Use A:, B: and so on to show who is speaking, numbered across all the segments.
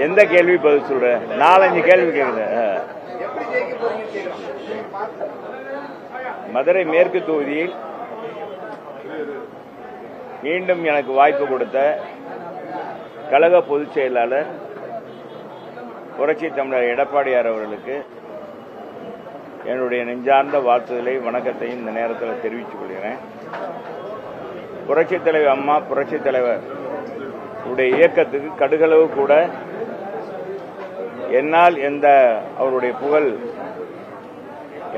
A: எந்த கேள்வி பதில் சொல்ற? 4-5 கேள்வி கேட்குது. மதுரை மேற்கு தொகுதியில் மீண்டும் எனக்கு வாய்ப்பு கொடுத்த கழக பொதுச் செயலாளர் புரட்சி தமிழர் எடப்பாடியார் அவர்களுக்கு என்னுடைய நெஞ்சார்ந்த வாழ்த்துதலை வணக்கத்தையும் இந்த நேரத்தில் தெரிவித்துக் கொள்கிறேன். புரட்சி தலைவர் அம்மா புரட்சி தலைவர் உடைய இயக்கத்துக்கு கடுகளவு கூட என்னால் அவருடைய புகழ்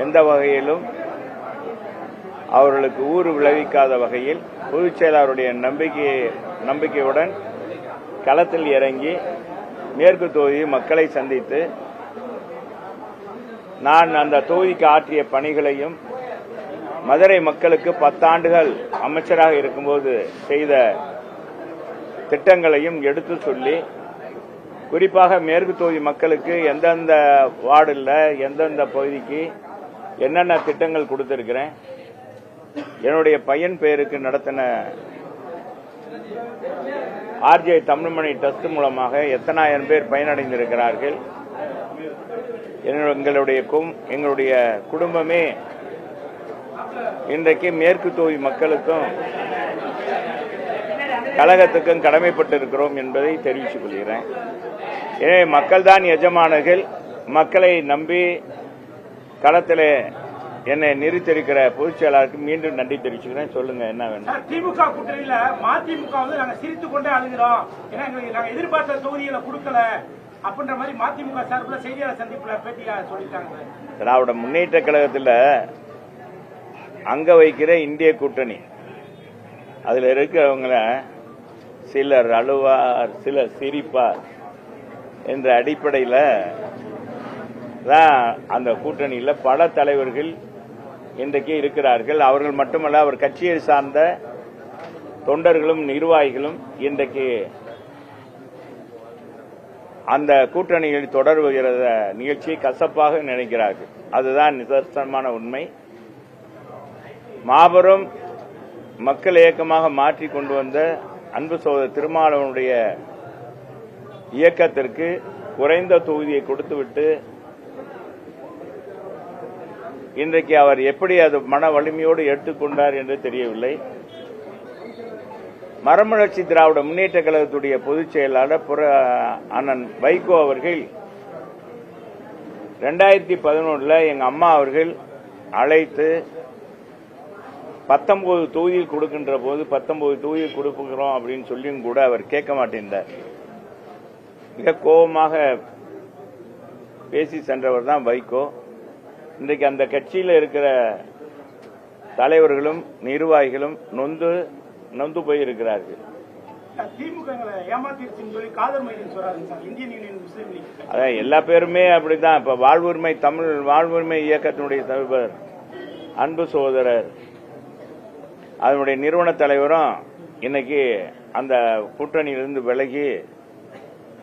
A: எந்த வகையிலும் அவர்களுக்கு ஊறு விளைவிக்காத வகையில் பொதுச் செயலாளருடைய நம்பிக்கையுடன் களத்தில் இறங்கி மேற்கு தொகுதி மக்களை சந்தித்து நான் அந்த தொகுதிக்கு ஆற்றிய பணிகளையும் மதுரை மக்களுக்கு 10 ஆண்டுகள் அமைச்சராக இருக்கும்போது செய்த திட்டங்களையும் எடுத்து சொல்லி, குறிப்பாக மேற்கு தொகுதி மக்களுக்கு எந்தெந்த வார்டில் எந்தெந்த பகுதிக்கு என்னென்ன திட்டங்கள் கொடுத்திருக்கிறேன், என்னுடைய பையன் பெயருக்கு நடத்தின ஆர்ஜே தமிழ்மணி டெஸ்ட் மூலமாக எத்தனாயிரம் பேர் பயனடைந்திருக்கிறார்கள், எங்களுடைய குடும்பமே இன்றைக்கு மேற்கு தொகுதி மக்களுக்கும் கழகத்துக்கும் கடமைப்பட்டிருக்கிறோம் என்பதை தெரிவித்துக் கொள்கிறேன். எனவே மக்கள் தான் எஜமானர்கள். மக்களை நம்பி களத்தில் என்னை நிறுத்திருக்கிற பொதுச் செயலாளருக்கு மீண்டும் நன்றி தெரிவிச்சுக்கிறேன். சொல்லுங்க, என்ன வேணும்?
B: திமுக கூட்டணியில மதிமுக வந்து நாங்க சிரித்துக் கொண்டே அழுகிறோம், ஏன்னா நாங்க எதிர்பார்த்த தொகுதிகளை கொடுக்கல அப்படின்ற மாதிரி மதிமுக சார்பில் செய்தியாளர் சந்திப்புல பேட்டியா சொல்லிட்டாங்க.
A: திராவிட முன்னேற்ற கழகத்தில் அங்க வைக்கிற இந்திய கூட்டணி, அதுல இருக்கிறவங்கள சிலர் அழுவார் சிலர் சிரிப்பார் என்ற அடிப்படையில் தான் அந்த கூட்டணியில் பல தலைவர்கள் இன்றைக்கு இருக்கிறார்கள். அவர்கள் மட்டுமல்ல, அவர் கட்சியை சார்ந்த தொண்டர்களும் நிர்வாகிகளும் இன்றைக்கு அந்த கூட்டணியில் தொடர்புகிற நிகழ்ச்சியை கசப்பாக நினைக்கிறார்கள். அதுதான் நிதர்சனமான உண்மை. மாபெரும் மக்கள் இயக்கமாக மாற்றி கொண்டு வந்த அன்பு சகோதரர் திருமாவளவனுடைய இயக்கத்திற்கு குறைந்த தொகுதியை கொடுத்துவிட்டு இன்றைக்கு அவர் எப்படி அது மன வலிமையோடு எடுத்துக்கொண்டார் என்று தெரியவில்லை. மறுமலர்ச்சி திராவிட முன்னேற்ற கழகத்துடைய பொதுச் செயலாளர் அண்ணன் வைகோ அவர்கள் 2011 எங்க அம்மா அவர்கள் அழைத்து 19 தொகுதியில் கொடுக்கின்ற போது 19 தொகுதியில் கொடுக்கிறோம் அப்படின்னு சொல்லியும் கூட அவர் கேட்க மாட்டேன்றார். மிக கோபமாக பேசி சென்றவர் தான் வைகோ. இன்றைக்கு அந்த கட்சியில் இருக்கிற தலைவர்களும் நிர்வாகிகளும் நொந்து போயிருக்கிறார்கள். அதான் எல்லா பேருமே அப்படித்தான். இப்ப தமிழ் வாழ்வுரிமை இயக்கத்தினுடைய தலைவர் அன்பு சகோதரர் அதனுடைய நிறுவன தலைவரும் இன்னைக்கு அந்த கூட்டணியிலிருந்து விலகி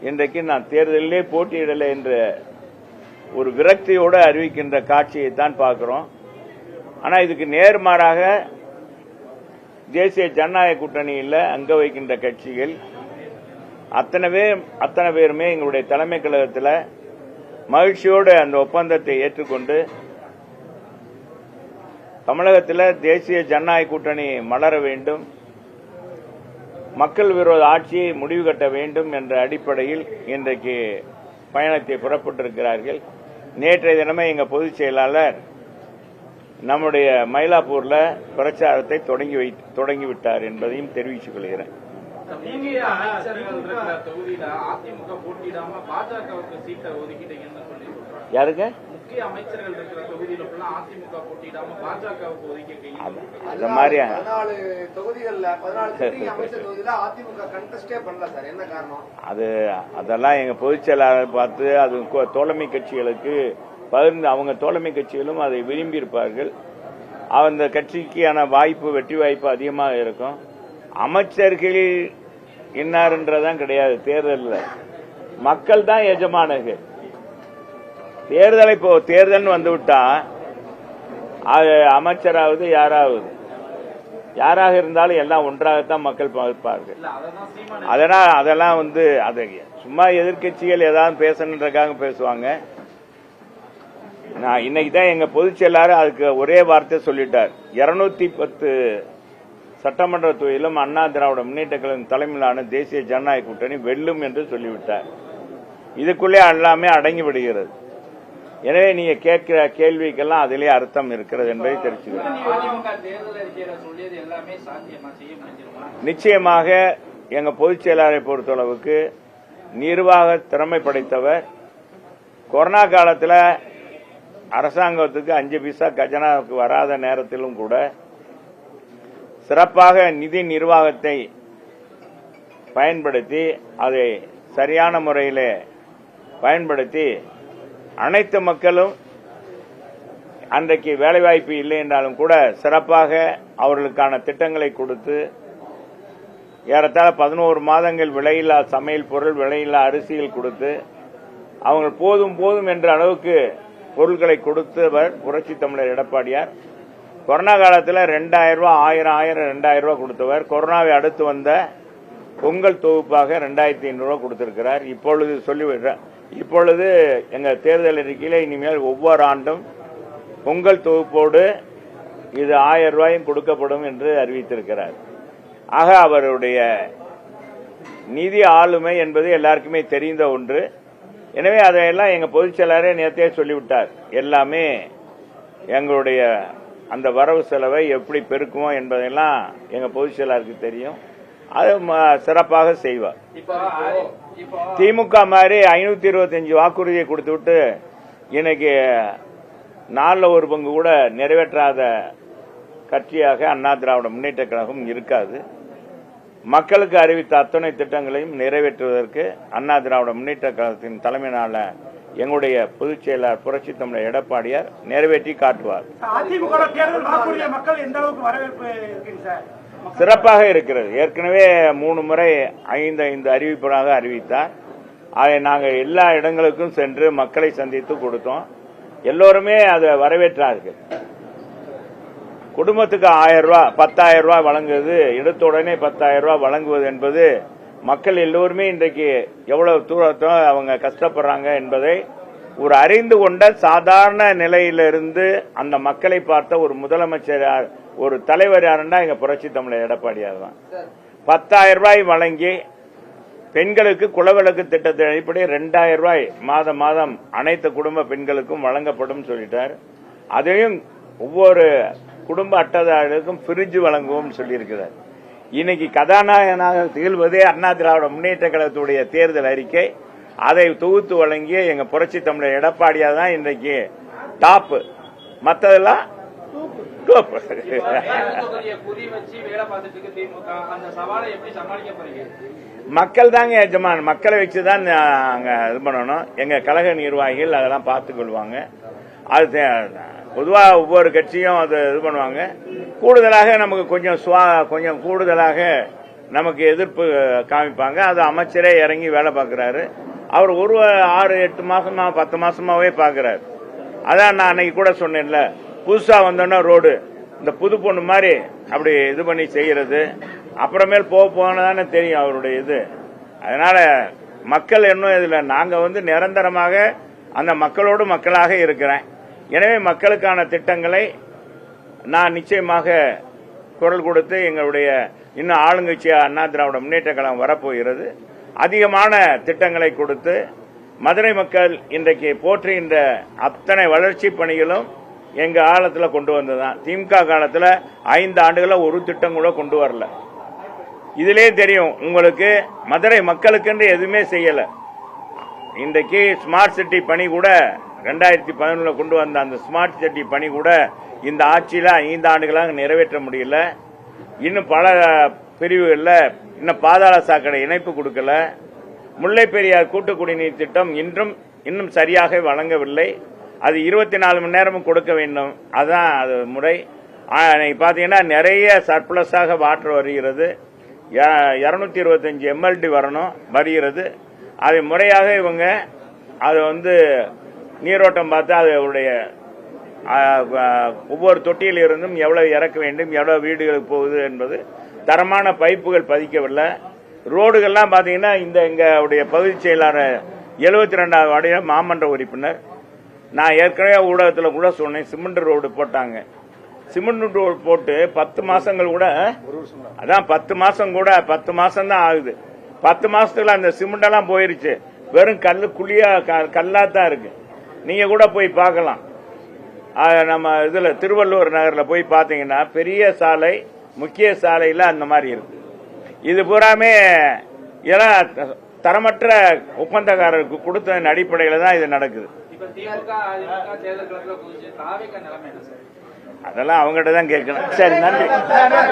A: இன்றைக்கு நான் தேர்தலிலே போட்டியிடலை என்ற ஒரு விரக்தியோடு அறிவிக்கின்ற காட்சியை தான் பார்க்கிறோம். ஆனா இதுக்கு நேர்மாறாக தேசிய ஜனநாயக கூட்டணியில் அங்க வைக்கின்ற கட்சிகள் அத்தனை பேருமே எங்களுடைய தலைமை கழகத்தில் மகிழ்ச்சியோடு அந்த ஒப்பந்தத்தை ஏற்றுக்கொண்டு தமிழகத்தில் தேசிய ஜனநாயக கூட்டணி மலர வேண்டும், மக்கள் விரோத ஆட்சியை முடிவு கட்ட வேண்டும் என்ற அடிப்படையில் இன்றைக்கு பயணத்தை புறப்பட்டிருக்கிறார்கள். நேற்றைய தினமே எங்க பொதுச் செயலாளர் நம்முடைய மயிலாப்பூர்ல பிரச்சாரத்தை தொடங்கிவிட்டார் என்பதையும் தெரிவித்துக் கொள்கிறேன். யாருங்க? அந்த மாதிரி அதெல்லாம் எங்க பொதுச் செயலாளர் பார்த்து அது தோழமை கட்சிகளுக்கு பகிர்ந்து அவங்க தோழமை கட்சிகளும் அதை விரும்பி இருப்பார்கள். அந்த கட்சிக்கான வெற்றி வாய்ப்பு அதிகமாக இருக்கும். அமைச்சர்கள் இன்னார்ன்றதான் கிடையாது. தேர்தலில் மக்கள் தான் எஜமானர்கள். தேர்தல் வந்துவிட்டா அது அமைச்சராவது யாராவது யாராக இருந்தாலும் எல்லாம் ஒன்றாகத்தான் மக்கள் பார்ப்பார்கள். அதெல்லாம் அதை சும்மா எதிர்கட்சிகள் ஏதாவது பேசணுன்றதுக்காக பேசுவாங்க. நான் இன்னைக்கு தான் எங்க பொதுச் செயலாளர் அதுக்கு ஒரே வார்த்தை சொல்லிட்டார். 210 சட்டமன்ற தொகுதியிலும் அண்ணா திராவிட முன்னேற்ற கழகம் தலைமையிலான தேசிய ஜனநாயக கூட்டணி வெல்லும் என்று சொல்லிவிட்டார். இதுக்குள்ளே எல்லாமே அடங்கி விடுகிறது. எனவே நீங்க கேட்கிற கேள்விக்கெல்லாம் அதிலே அர்த்தம் இருக்கிறது என்பதை தெரிவிச்சுக்கிறேன். நிச்சயமாக எங்க பொதுச் செயலாளரை பொறுத்தளவுக்கு நிர்வாக திறமை படைத்தவர். கொரோனா காலத்தில் அரசாங்கத்துக்கு 5 பைசா கஜனாவுக்கு வராத நேரத்திலும் கூட சிறப்பாக நிதி நிர்வாகத்தை பயன்படுத்தி அதை சரியான முறையில் பயன்படுத்தி அனைத்து மக்களும் அன்றைக்கு வேலைவாய்ப்பு இல்லை என்றாலும் கூட சிறப்பாக அவர்களுக்கான திட்டங்களை கொடுத்து ஏறத்தாழ 11 மாதங்கள் விலையில்லா சமையல் பொருள், விலையில்லா அரிசிகள் கொடுத்து அவங்க போதும் போதும் என்ற அளவுக்கு பொருட்களை கொடுத்தவர் புரட்சி தமிழர் எடப்பாடியார். கொரோனா காலத்தில் 2000 ரூபாய் 1000 2000 ரூபாய் கொடுத்தவர். கொரோனாவை அடுத்து வந்த பொங்கல் தொகுப்பாக 2500 ரூபாய் கொடுத்திருக்கிறார். இப்பொழுது எங்க தேர்தல் அறிக்கையில இனிமேல் ஒவ்வொரு ஆண்டும் பொங்கல் தொகுப்போடு இது 1000 ரூபாயும் கொடுக்கப்படும் என்று அறிவித்திருக்கிறார். ஆக அவருடைய நிதி ஆளுமை என்பது எல்லாருக்குமே தெரிந்த ஒன்று. எனவே அதையெல்லாம் எங்க பொதுச் செயலாளரே நேரத்தையே சொல்லிவிட்டார். எல்லாமே எங்களுடைய அந்த வரவு செலவை எப்படி பெருக்குவோம் என்பதெல்லாம் எங்க பொதுச் செயலாளருக்கு தெரியும். அது சிறப்பாக செய்வார். திமுக மாதிரி 525 வாக்குறுதியை கொடுத்து விட்டு இன்னைக்கு 4 பங்கு கூட நிறைவேற்றாத கட்சியாக அண்ணா திராவிட முன்னேற்ற கழகம் இருக்காது. மக்களுக்கு அறிவித்த அத்தனை திட்டங்களையும் நிறைவேற்றுவதற்கு அண்ணா திராவிட முன்னேற்ற கழகத்தின் தலைமையிலான எங்களுடைய பொதுச் செயலாளர் புரட்சி தமிழர் எடப்பாடியார் நிறைவேற்றி காட்டுவார். சிறப்பாக இருக்கிறது. ஏற்கனவே 3 முறை 5 அறிவிப்பாக அறிவித்தார். அதை நாங்கள் எல்லா இடங்களுக்கும் சென்று மக்களை சந்தித்து கொடுத்தோம். எல்லோருமே அதை வரவேற்றார்கள். குடும்பத்துக்கு 1000 ரூபாய் 10,000 ரூபாய் வழங்குவது, எடுத்த உடனே 10,000 ரூபாய் வழங்குவது என்பது மக்கள் எல்லோருமே இன்றைக்கு எவ்வளவு தூரத்தோ அவங்க கஷ்டப்படுறாங்க என்பதை ஒரு அறிந்து கொண்ட சாதாரண நிலையிலிருந்து அந்த மக்களை பார்த்த ஒரு முதலமைச்சர், ஒரு தலைவர் யாருன்னா எங்க புரட்சி தமிழர் எடப்பாடியார் தான். 10,000 ரூபாய் வழங்கி பெண்களுக்கு குலவிளக்கு திட்டத்தின் அடிப்படையில் 2000 ரூபாய் மாதம் அனைத்து குடும்ப பெண்களுக்கும் வழங்கப்படும் சொல்லிட்டார். அதையும் ஒவ்வொரு குடும்ப அட்டைதாரர்களுக்கும் பிரிட்ஜ் வழங்குவோம் சொல்லியிருக்கிறார். இன்னைக்கு கதாநாயகனாக திகழ்வதே அண்ணா திராவிட முன்னேற்ற கழகத்துடைய தேர்தல் அறிக்கை. அதை தொகுத்து வழங்கிய எங்க புரட்சி தமிழர் எடப்பாடியார் தான் இன்றைக்கு டாப். மற்றதெல்லாம் மக்கள் தாங்க எஜமான். மக்களை வச்சுதான் நாங்க இது பண்ணணும். எங்க கழக நிர்வாகிகள் அதெல்லாம் பார்த்துக் கொள்வாங்க. அது பொதுவாக ஒவ்வொரு கட்சியும் அது இது பண்ணுவாங்க. கூடுதலாக நமக்கு கொஞ்சம் கூடுதலாக நமக்கு எதிர்ப்பு காமிப்பாங்க. அது அமைச்சரே இறங்கி வேலை பார்க்கிறாரு. அவர் 6-8 மாசமா 10 மாசமாவே பார்க்கிறாரு. அதான் நான் அன்னைக்கு கூட சொன்னேன்ல, புதுசா வந்தோன்னா ரோடு இந்த புது பொண்ணு மாதிரி அப்படி இது பண்ணி செய்யறது, அப்புறமேல் போனதானே தெரியும் அவருடைய இது. அதனால மக்கள் இன்னும் இதுல நாங்க நிரந்தரமாக அந்த மக்களோடு மக்களாக இருக்கிறேன். எனவே மக்களுக்கான திட்டங்களை நான் நிச்சயமாக குரல் கொடுத்து எங்களுடைய இன்னும் ஆளுங்கட்சியா அண்ணா திராவிட முன்னேற்ற கழகம் வரப்போகிறது. அதிகமான திட்டங்களை கொடுத்து மதுரை மக்கள் இன்றைக்கு போற்றுகின்ற அத்தனை வளர்ச்சி பணிகளும் எங்க காலத்தில் கொண்டு வந்ததுதான். திமுக காலத்தில் 5 ஆண்டுகள ஒரு திட்டம் கூட கொண்டு வரல. இதிலே தெரியும் உங்களுக்கு, மதுரை மக்களுக்கு எதுவுமே செய்யல. இன்றைக்கு ஸ்மார்ட் சிட்டி பணி கூட 2011 கொண்டு வந்த அந்த ஸ்மார்ட் சிட்டி பணி கூட இந்த ஆட்சியில் 5 ஆண்டுகளாக நிறைவேற்ற முடியல. இன்னும் பல பிரிவுகளில் இன்னும் பாதாள சாக்கடை இணைப்பு கொடுக்கல. முல்லை பெரியார் கூட்டு குடிநீர் திட்டம் இன்னும் சரியாக வழங்கவில்லை. அது 24 மணி நேரமும் கொடுக்க வேண்டும். அதான் அது முறை. பாத்தீங்கன்னா நிறைய சர்ப்ளஸாக வாட்டர் வருகிறது. 225 MLD வருகிறது. அதை முறையாக இவங்க அதை நீரோட்டம் பார்த்து அதோடைய ஒவ்வொரு தொட்டியிலிருந்தும் எவ்வளவு இறக்க வேண்டும், எவ்வளவு வீடுகளுக்கு போகுது என்பது தரமான பைப்புகள் பதிக்கவில்லை. ரோடுகள்லாம் பார்த்தீங்கன்னா எங்களுடைய பகுதி செயலாளர் 72வது வார்டு மாமன்ற உறுப்பினர், நான் ஏற்கனவே ஊடகத்தில் கூட சொன்னேன், சிமெண்ட் ரோடு போட்டாங்க. சிமெண்ட் ரோடு போட்டு 10 மாசங்கள் கூட, அதான் 10 மாசம் கூட 10 மாசம் தான் ஆகுது. 10 மாசத்துல அந்த சிமெண்ட் எல்லாம் போயிருச்சு. வெறும் குழியா கல்லா தான் இருக்கு. நீங்க கூட போய் பார்க்கலாம். நம்ம இதுல திருவள்ளூர் நகர்ல போய் பாத்தீங்கன்னா பெரிய சாலை, முக்கிய சாலையில அந்த மாதிரி இருக்கு. இது பூராமே எல்லாம் தரமற்ற ஒப்பந்தக்காரருக்கு கொடுத்ததன் அடிப்படையில தான் இது நடக்குது. அதெல்லாம் அவங்ககிட்ட தான் கேட்கணும். சரி, நன்றி.